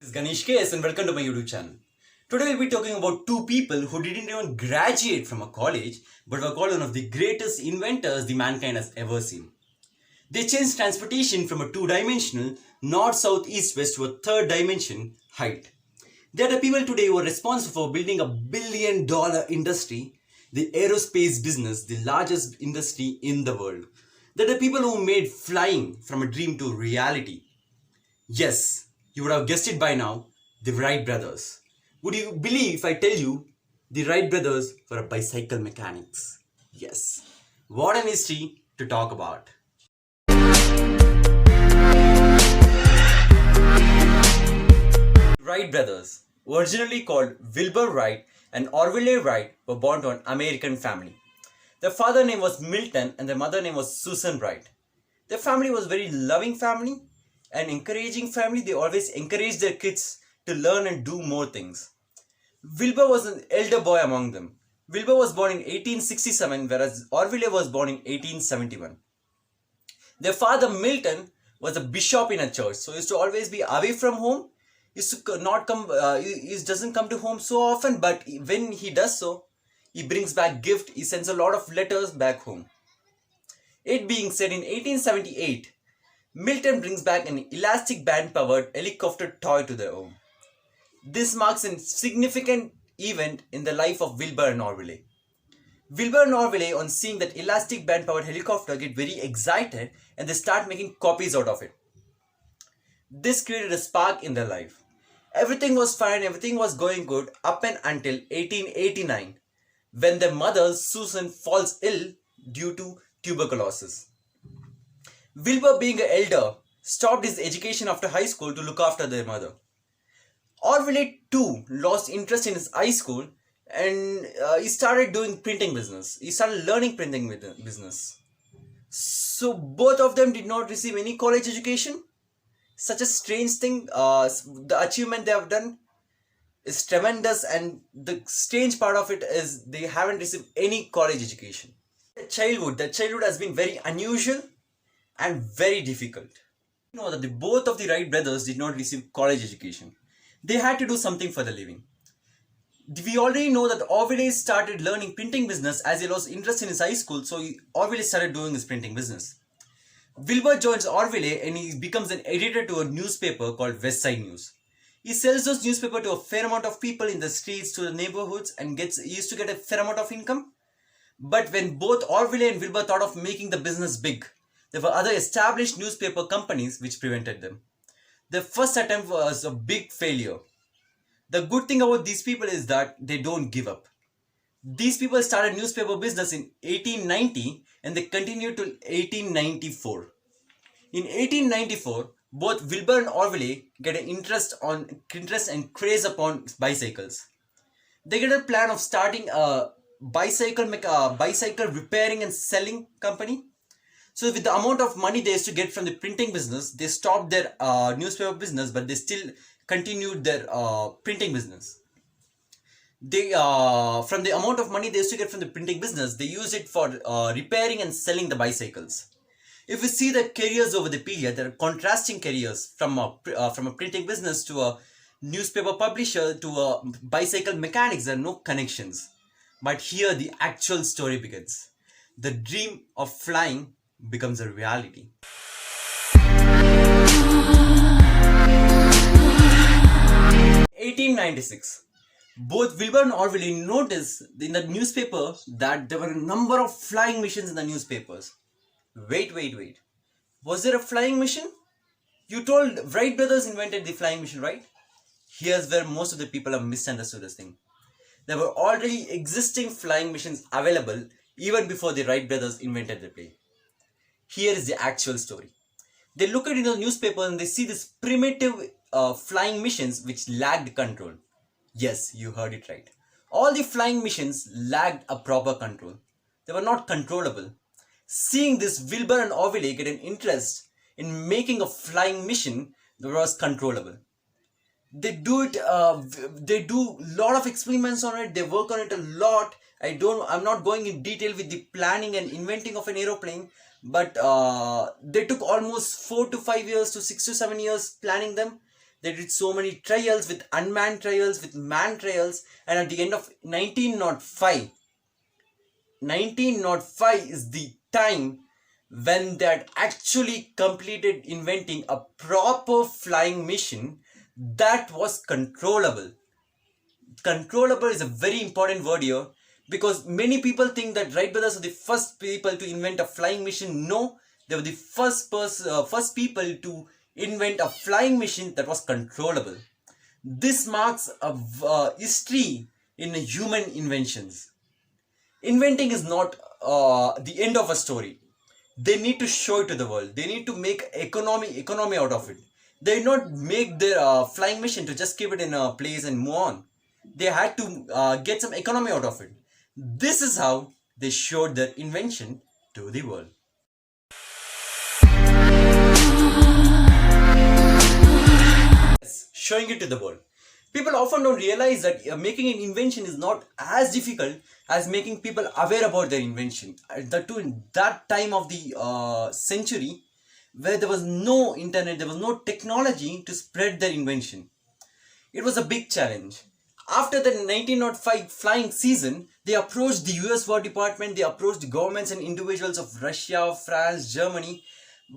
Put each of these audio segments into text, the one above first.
This is Ganesh and welcome to my YouTube channel. Today we'll be talking about two people who didn't even graduate from a college but were called one of the greatest inventors the mankind has ever seen. They changed transportation from a two-dimensional north, south, east, west to a third dimension height. They are the people today who are responsible for building $1 billion industry, the aerospace business, the largest industry in the world. They are the people who made flying from a dream to reality. Yes, you would have guessed it by now, the Wright brothers. Would you believe if I tell you the Wright brothers were bicycle mechanics? Yes. What an history to talk about. Wright brothers, originally called Wilbur Wright and Orville Wright, were born to an American family. Their father name was Milton and their mother name was Susan Wright. Their family was a very loving family, an encouraging family. They always encouraged their kids to learn and do more things. Wilbur was an elder boy among them. Wilbur was born in 1867, whereas Orville was born in 1871. Their father Milton was a bishop in a church, so he used to always be away from home. He doesn't come to home so often, but when he does so, he brings back gift. He sends a lot of letters back home. It being said, in 1878, Milton brings back an elastic band-powered helicopter toy to their home. This marks a significant event in the life of Wilbur and Orville. Wilbur and Orville, on seeing that elastic band-powered helicopter, get very excited and they start making copies out of it. This created a spark in their life. Everything was fine, everything was going good up and until 1889, when their mother Susan falls ill due to tuberculosis. Wilbur, being an elder, stopped his education after high school to look after their mother. Orville too lost interest in his high school and he started doing printing business. He started learning printing business. So both of them did not receive any college education. Such a strange thing. The achievement they have done is tremendous, and the strange part of it is they haven't received any college education. Their childhood has been very unusual and very difficult. You know that both of the Wright brothers did not receive college education. They had to do something for the living. We already know that Orville started learning printing business as he lost interest in his high school, so Orville started doing his printing business. Wilbur joins Orville and he becomes an editor to a newspaper called West Side News. He sells those newspapers to a fair amount of people in the streets, to the neighborhoods, and he used to get a fair amount of income. But when both Orville and Wilbur thought of making the business big, there were other established newspaper companies which prevented them. Their first attempt was a big failure. The good thing about these people is that they don't give up. These people started newspaper business in 1890 and they continued till 1894. In 1894, both Wilbur and Orville get an interest and craze upon bicycles. They get a plan of starting a bicycle repairing and selling company. So with the amount of money they used to get from the printing business, they stopped their newspaper business, but they still continued their printing business. From the amount of money they used to get from the printing business, they used it for repairing and selling the bicycles. If we see the careers over the period, there are contrasting careers from a printing business to a newspaper publisher to a bicycle mechanics. There are no connections. But here the actual story begins. The dream of flying becomes a reality. In 1896, both Wilbur and Orville noticed in the newspaper that there were a number of flying missions in the newspapers. Wait. Was there a flying mission? You told Wright brothers invented the flying mission, right? Here's where most of the people have misunderstood this thing. There were already existing flying missions available even before the Wright brothers invented the plane. Here is the actual story. They look at it in the newspaper and they see these primitive flying missions which lacked control. Yes, you heard it right. All the flying missions lacked a proper control. They were not controllable. Seeing this, Wilbur and Orville get an interest in making a flying mission that was controllable. They do a lot of experiments on it. They work on it a lot. I'm not going in detail with the planning and inventing of an aeroplane, but they took almost 4 to 5 years to 6 to 7 years planning them. They did so many trials with unmanned trials, with manned trials, and at the end of 1905, 1905 is the time when they had actually completed inventing a proper flying machine that was controllable. Controllable is a very important word here, because many people think that Wright brothers are the first people to invent a flying machine. No, they were the first people to invent a flying machine that was controllable. This marks a history in human inventions. Inventing is not the end of a story. They need to show it to the world. They need to make economy out of it. They not make their flying machine to just keep it in a place and move on. They had to get some economy out of it. This is how they showed their invention to the world. Yes, showing it to the world. People often don't realize that making an invention is not as difficult as making people aware about their invention. That too in that time of the century, where there was no internet, there was no technology to spread their invention. It was a big challenge. After the 1905 flying season, they approached the US War Department, they approached governments and individuals of Russia, France, Germany,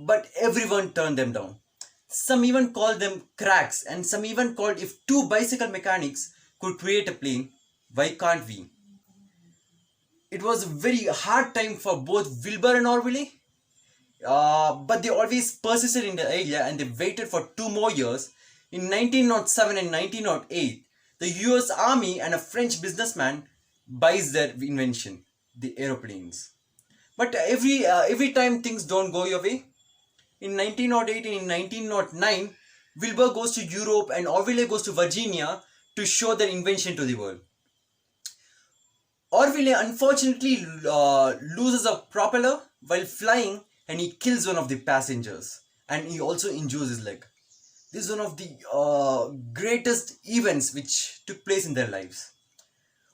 but everyone turned them down. Some even called them cracks, and some even called, if two bicycle mechanics could create a plane, why can't we? It was a very hard time for both Wilbur and Orville, but they always persisted in the idea and they waited for 2 more years. In 1907 and 1908, the US Army and a French businessman buys their invention, the aeroplanes. But every time things don't go your way. In 1908 and in 1909, Wilbur goes to Europe and Orville goes to Virginia to show their invention to the world. Orville unfortunately loses a propeller while flying, and he kills one of the passengers, and he also injures his leg. This is one of the greatest events which took place in their lives.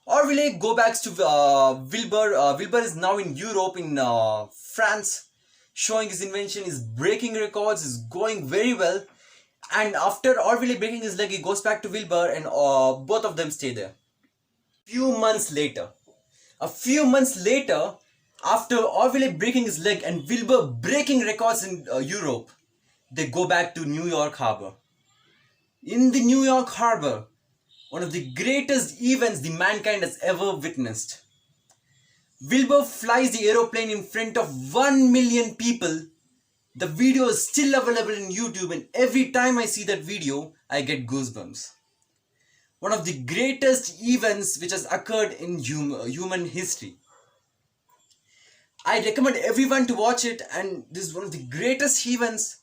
Orville go back to Wilbur. Wilbur is now in Europe, in France, showing his invention, is breaking records, is going very well. And after Orville breaking his leg, he goes back to Wilbur, and both of them stay there. A few months later, after Orville breaking his leg and Wilbur breaking records in Europe, they go back to New York Harbor. In the New York Harbor, one of the greatest events the mankind has ever witnessed. Wilbur flies the aeroplane in front of 1 million people. The video is still available in YouTube, and every time I see that video, I get goosebumps. One of the greatest events which has occurred in human history. I recommend everyone to watch it, and this is one of the greatest events,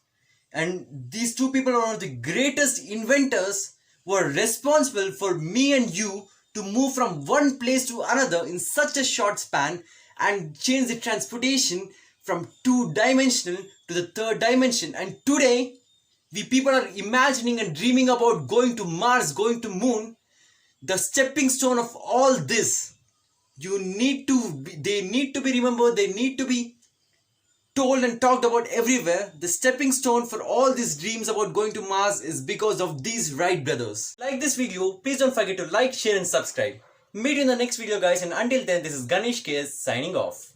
and these two people are one of the greatest inventors who are responsible for me and you to move from one place to another in such a short span and change the transportation from two-dimensional to the third dimension. And today, we people are imagining and dreaming about going to Mars, going to moon. The stepping stone of all this, they need to be remembered, they need to be told and talked about everywhere. The stepping stone for all these dreams about going to Mars is because of these Wright brothers. Like this video, please don't forget to like, share and subscribe. Meet you in the next video guys, and until then, this is Ganesh KS signing off.